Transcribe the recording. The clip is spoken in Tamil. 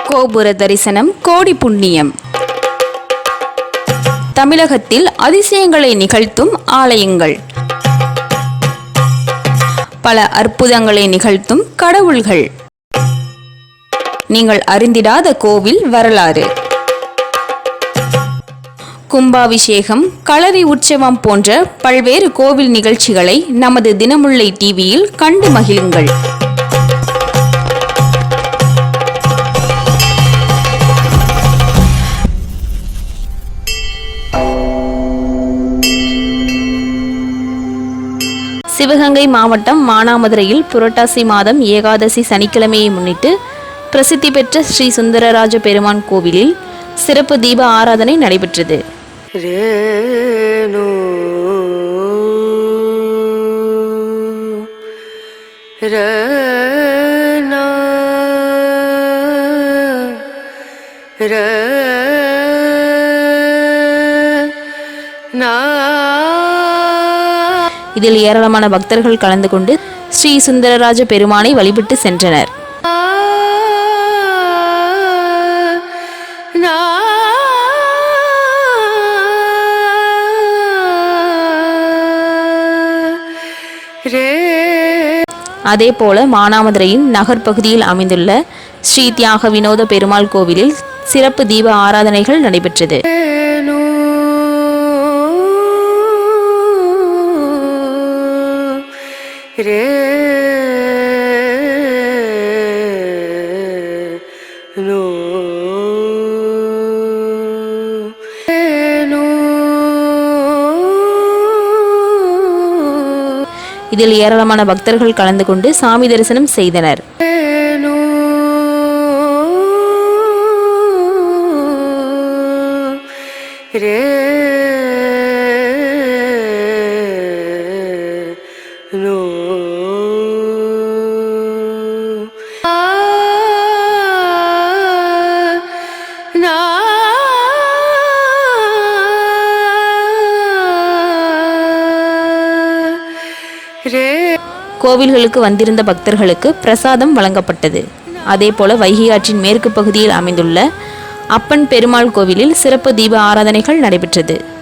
கோபுர தரிசனம் கோடி புண்ணியம். தமிழகத்தில் அதிசயங்களை நிகழ்த்தும் ஆலயங்கள், பல அற்புதங்களை நிகழ்த்தும் கடவுள்கள், நீங்கள் அறிந்திடாத கோவில் வரலாறு, கும்பாபிஷேகம், களரி உற்சவம் போன்ற பல்வேறு கோவில் நிகழ்ச்சிகளை நமது தினமுல்லை டிவியில் கண்டு மகிழுங்கள். சிவகங்கை மாவட்டம் மானாமதுரையில் புரட்டாசி மாதம் ஏகாதசி சனிக்கிழமையை முன்னிட்டு பிரசித்தி பெற்ற ஸ்ரீ சுந்தரராஜ பெருமான் கோவிலில் சிறப்பு தீப ஆராதனை நடைபெற்றது. இதில் ஏராளமான பக்தர்கள் கலந்து கொண்டு ஸ்ரீ சுந்தரராஜ பெருமானை வழிபட்டு சென்றனர். அதேபோல மானாமதுரையின் நகர் பகுதியில் அமைந்துள்ள ஸ்ரீ தியாக வினோத பெருமாள் கோவிலில் சிறப்பு தீப ஆராதனைகள் நடைபெற்றது. இதில் ஏராளமான பக்தர்கள் கலந்து கொண்டு சாமி தரிசனம் செய்தனர். கோவில்களுக்கு வந்திருந்த பக்தர்களுக்கு பிரசாதம் வழங்கப்பட்டது. அதேபோல வைகை ஆற்றின் மேற்கு பகுதியில் அமைந்துள்ள அப்பன் பெருமாள் கோவிலில் சிறப்பு தீப ஆராதனைகள் நடைபெற்றது.